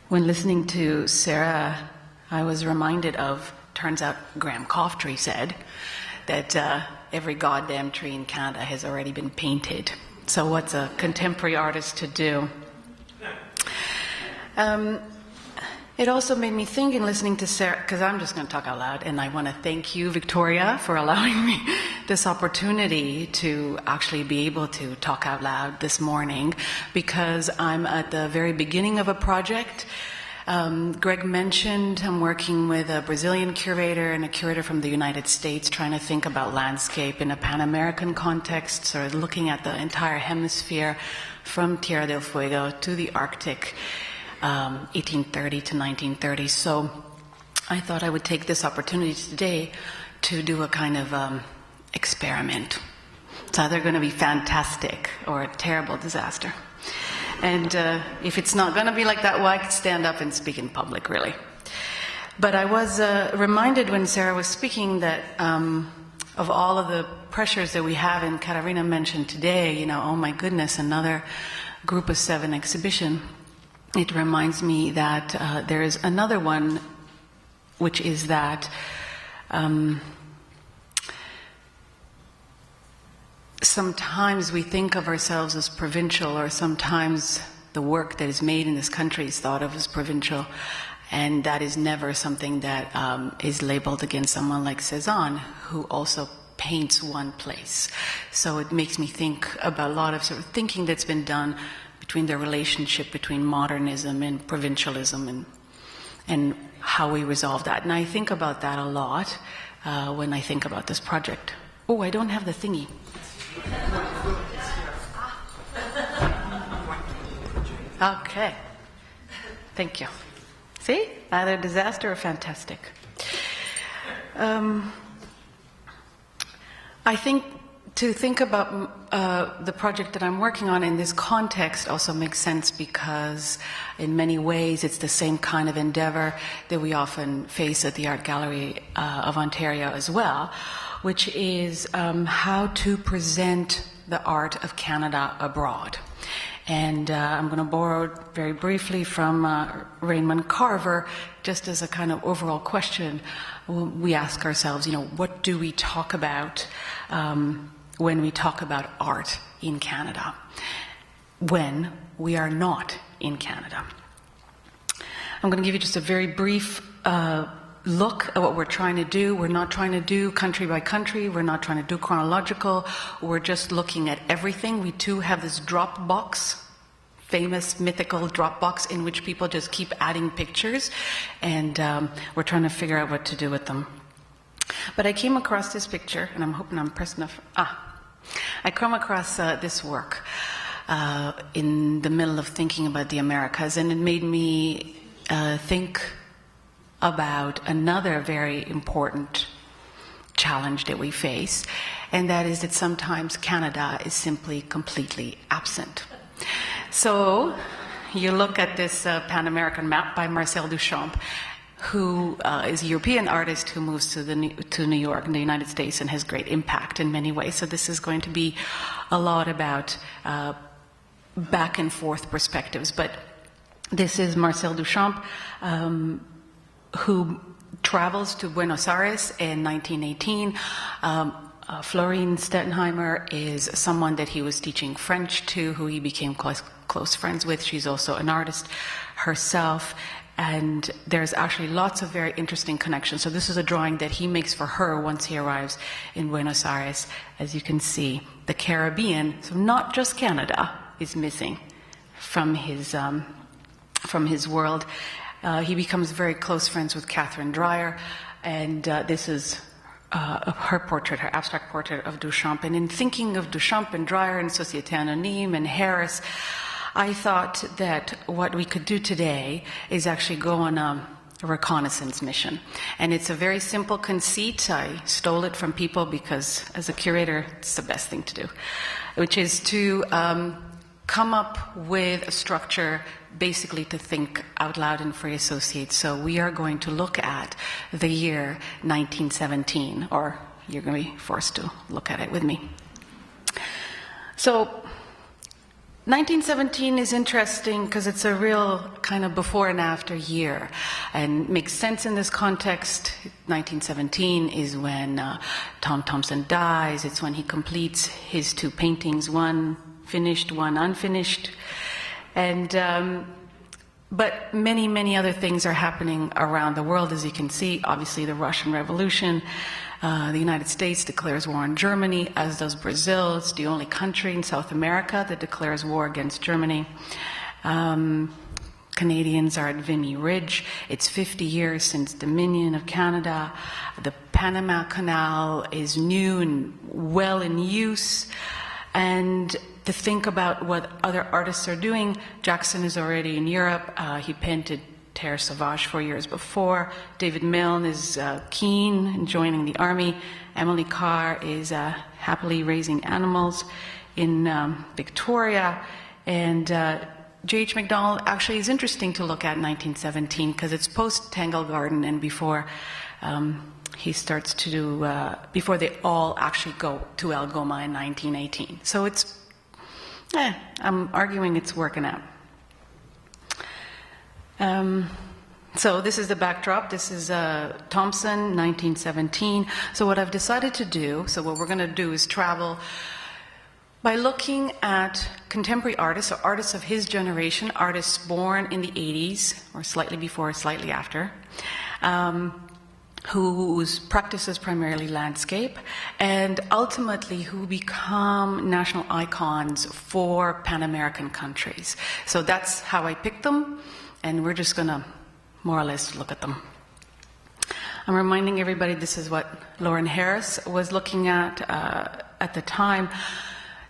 When listening to Sarah, I was reminded of, turns out Graham Coftree said, that every goddamn tree in Canada has already been painted. So what's a contemporary artist to do? It also made me think in listening to Sarah, because I'm just going to talk out loud, and I want to thank you, Victoria, for allowing me this opportunity to actually be able to talk out loud this morning, because I'm at the very beginning of a project. Greg mentioned I'm working with a Brazilian curator and a curator from the United States trying to think about landscape in a Pan-American context, sort of looking at the entire hemisphere from Tierra del Fuego to the Arctic, 1830 to 1930. So I thought I would take this opportunity today to do a kind of experiment. It's either going to be fantastic or a terrible disaster. And if it's not going to be like that, well, I could stand up and speak in public, really. But I was reminded when Sarah was speaking that of all of the pressures that we have, and Katarina mentioned today, you know, oh my goodness, another Group of 7 exhibition. It reminds me that there is another one, which is that sometimes we think of ourselves as provincial, or sometimes the work that is made in this country is thought of as provincial, and that is never something that is labeled against someone like Cezanne, who also paints one place. So it makes me think about a lot of sort of thinking that's been done between the relationship between modernism and provincialism, and how we resolve that. And I think about that a lot when I think about this project. Oh, I don't have the thingy. Okay. Thank you. See? Either disaster or fantastic. I think to think about the project that I'm working on in this context also makes sense, because in many ways it's the same kind of endeavor that we often face at the Art Gallery of Ontario as well, which is how to present the art of Canada abroad. And I'm going to borrow very briefly from Raymond Carver, just as a kind of overall question. We ask ourselves, you know, what do we talk about when we talk about art in Canada, when we are not in Canada? I'm going to give you just a very brief look at what we're trying to do. We're not trying to do country by country. We're not trying to do chronological. We're just looking at everything. We too have this Dropbox, famous mythical Dropbox, in which people just keep adding pictures, and we're trying to figure out what to do with them. But I came across this picture, and I'm hoping I'm pressed enough. I come across this work in the middle of thinking about the Americas, and it made me think about another very important challenge that we face, and that is that sometimes Canada is simply completely absent. So you look at this Pan-American map by Marcel Duchamp, who is a European artist who moves to New York in the United States and has great impact in many ways. So this is going to be a lot about back and forth perspectives. But this is Marcel Duchamp, who travels to Buenos Aires in 1918. Florine Stettenheimer is someone that he was teaching French to, who he became close friends with. She's also an artist herself. And there's actually lots of very interesting connections. So this is a drawing that he makes for her once he arrives in Buenos Aires. As you can see, the Caribbean, so not just Canada, is missing from his world. He becomes very close friends with Catherine Dreyer, and this is her portrait, her abstract portrait of Duchamp. And in thinking of Duchamp and Dreyer and Société Anonyme and Harris, I thought that what we could do today is actually go on a reconnaissance mission. And it's a very simple conceit. I stole it from people because as a curator, it's the best thing to do, which is to come up with a structure basically to think out loud and free associate. So we are going to look at the year 1917, or you're going to be forced to look at it with me. So 1917 is interesting because it's a real kind of before and after year, and makes sense in this context. 1917 is when Tom Thomson dies. It's when he completes his two paintings, one finished, one unfinished. And but many, many other things are happening around the world, as you can see. Obviously, the Russian Revolution. The United States declares war on Germany, as does Brazil. It's the only country in South America that declares war against Germany. Canadians are at Vimy Ridge. It's 50 years since Dominion of Canada. The Panama Canal is new and well in use. And to think about what other artists are doing, Jackson is already in Europe. He painted Terre Sauvage 4 years before. David Milne is keen in joining the army. Emily Carr is happily raising animals in Victoria. And J.H. MacDonald actually is interesting to look at in 1917 because it's post-Tangle Garden and before he starts to do, before they all actually go to Algoma in 1918. So it's, I'm arguing it's working out. So this is the backdrop. This is Thomson, 1917. So what I've decided to do, so what we're going to do is travel by looking at contemporary artists, or artists of his generation, artists born in the 80s, or slightly before, slightly after, whose practice is primarily landscape, and ultimately who become national icons for Pan-American countries. So that's how I picked them. And we're just going to more or less look at them. I'm reminding everybody this is what Lauren Harris was looking at the time.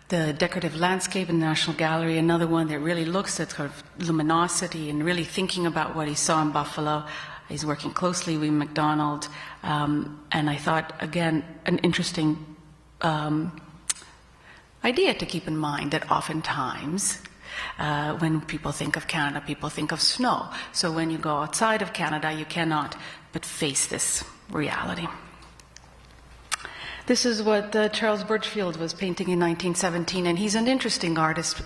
The decorative landscape in the National Gallery, another one that really looks at sort of luminosity and really thinking about what he saw in Buffalo. He's working closely with McDonald. And I thought, again, an interesting idea to keep in mind that oftentimes when people think of Canada, people think of snow. So when you go outside of Canada, you cannot but face this reality. This is what Charles Birchfield was painting in 1917, and he's an interesting artist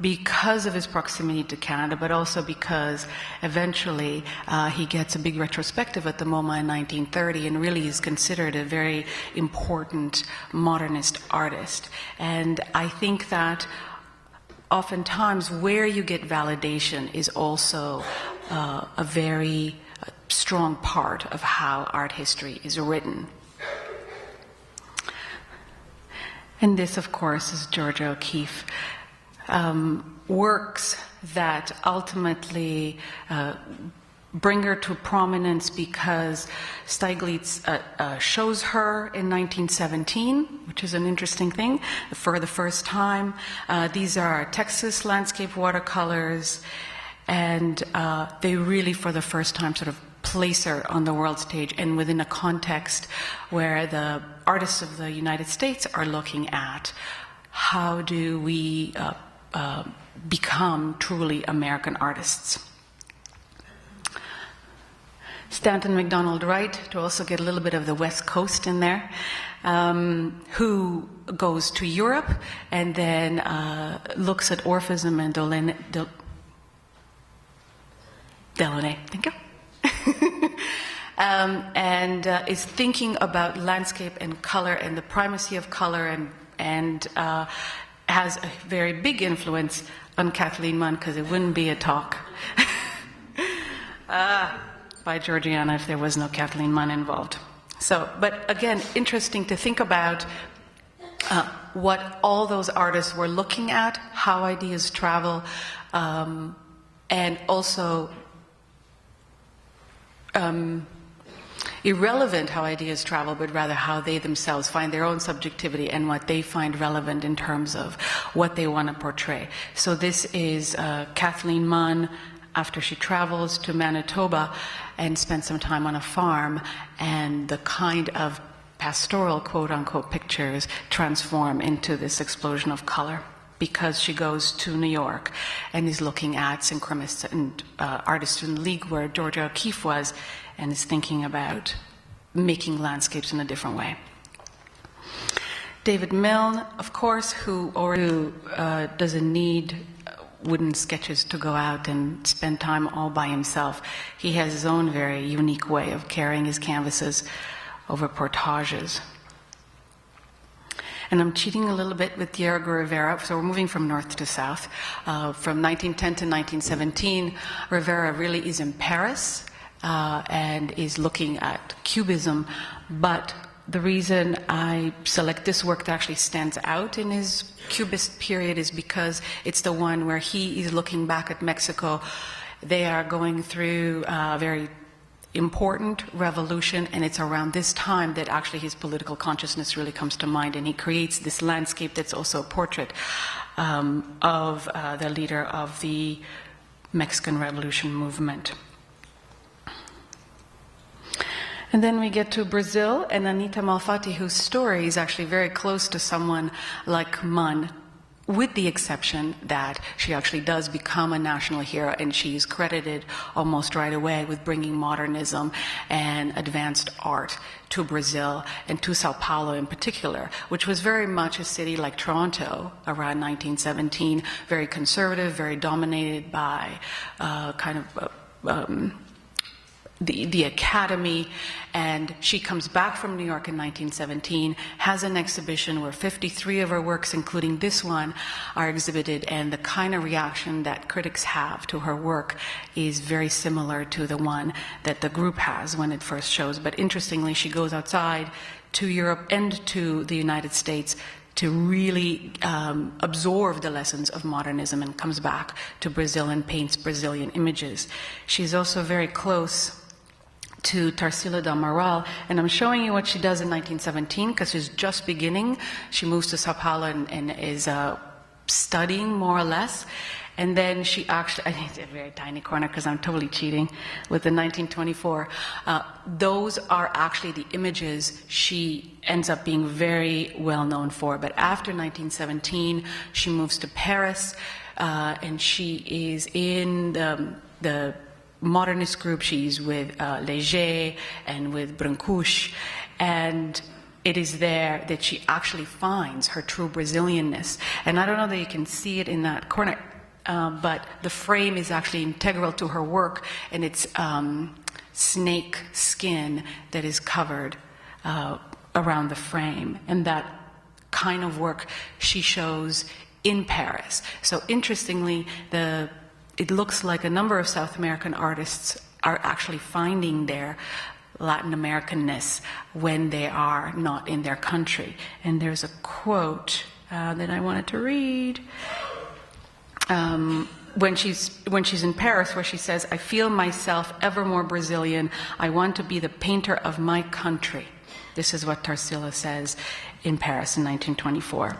because of his proximity to Canada, but also because eventually he gets a big retrospective at the MoMA in 1930 and really is considered a very important modernist artist. And I think that oftentimes where you get validation is also a very strong part of how art history is written. And this, of course, is Georgia O'Keefe. Works that ultimately bring her to prominence because Stieglitz shows her in 1917, which is an interesting thing, for the first time. These are Texas landscape watercolors, and they really, for the first time, sort of place her on the world stage and within a context where the artists of the United States are looking at how do we become truly American artists. Stanton McDonald Wright, to also get a little bit of the West Coast in there, who goes to Europe and then looks at Orphism and Delaunay, thank you. And is thinking about landscape and color and the primacy of color, and has a very big influence on Kathleen Munn, because it wouldn't be a talk by Georgiana if there was no Kathleen Munn involved. So, but again, interesting to think about what all those artists were looking at, how ideas travel, and also irrelevant how ideas travel, but rather how they themselves find their own subjectivity and what they find relevant in terms of what they want to portray. So this is Kathleen Munn after she travels to Manitoba and spends some time on a farm, and the kind of pastoral, quote-unquote, pictures transform into this explosion of color because she goes to New York and is looking at synchronists and artists in the league where Georgia O'Keefe was, and is thinking about making landscapes in a different way. David Milne, of course, who doesn't need wooden sketches to go out and spend time all by himself. He has his own very unique way of carrying his canvases over portages. And I'm cheating a little bit with Diego Rivera, so we're moving from north to south. From 1910 to 1917, Rivera really is in Paris and is looking at Cubism, but the reason I select this work that actually stands out in his Cubist period is because it's the one where he is looking back at Mexico. They are going through a very important revolution, and it's around this time that actually his political consciousness really comes to mind, and he creates this landscape that's also a portrait of the leader of the Mexican Revolution movement. And then we get to Brazil and Anita Malfatti, whose story is actually very close to someone like Munn, with the exception that she actually does become a national hero, and she's credited almost right away with bringing modernism and advanced art to Brazil, and to Sao Paolo in particular, which was very much a city like Toronto around 1917, very conservative, very dominated by the academy. And she comes back from New York in 1917, has an exhibition where 53 of her works, including this one, are exhibited, and the kind of reaction that critics have to her work is very similar to the one that the group has when it first shows. But interestingly, she goes outside to Europe and to the United States to really absorb the lessons of modernism, and comes back to Brazil and paints Brazilian images. She's also very close to Tarsila del Amaral, and I'm showing you what she does in 1917 because she's just beginning. She moves to Sao Paulo and is studying more or less, and then she actually, I think it's a very tiny corner because I'm totally cheating with the 1924. Those are actually the images she ends up being very well known for. But after 1917, she moves to Paris, and she is in the modernist group. She's with Léger and with Brancusi, and it is there that she actually finds her true Brazilianness. And I don't know that you can see it in that corner, but the frame is actually integral to her work, and it's snake skin that is covered around the frame. And that kind of work she shows in Paris. So interestingly, it looks like a number of South American artists are actually finding their Latin Americanness when they are not in their country. And there's a quote that I wanted to read when she's in Paris, where she says, "I feel myself ever more Brazilian. I want to be the painter of my country." This is what Tarsila says in Paris in 1924.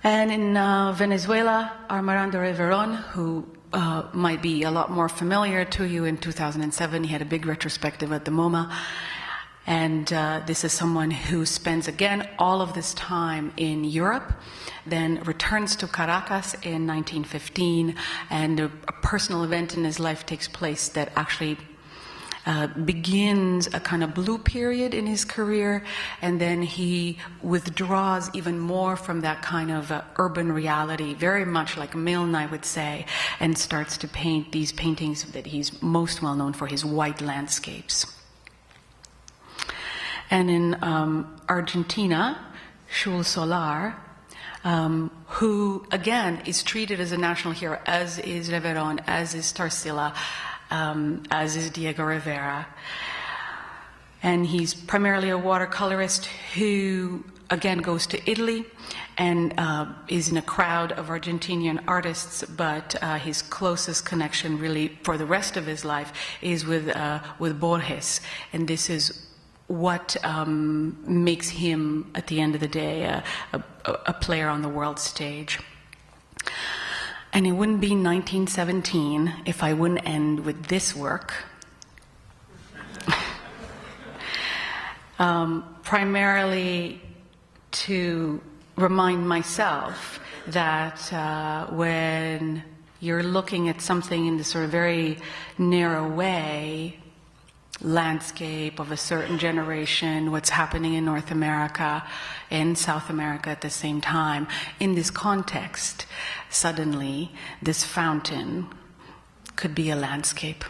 And in Venezuela, Armando Reveron, who might be a lot more familiar to you, in 2007 he had a big retrospective at the MoMA, and this is someone who spends again all of this time in Europe, then returns to Caracas in 1915, and a personal event in his life takes place that actually begins a kind of blue period in his career, and then he withdraws even more from that kind of urban reality, very much like Milne, I would say, and starts to paint these paintings that he's most well known for, his white landscapes. And in Argentina, Schul Solar, who again is treated as a national hero, as is Reveron, as is Tarsila, as is Diego Rivera. And he's primarily a watercolorist who, again, goes to Italy and is in a crowd of Argentinian artists, but his closest connection really for the rest of his life is with Borges. And this is what makes him, at the end of the day, a player on the world stage. And it wouldn't be 1917 if I wouldn't end with this work. Primarily to remind myself that when you're looking at something in this sort of very narrow way, landscape of a certain generation, what's happening in North America and South America at the same time. In this context, suddenly this fountain could be a landscape.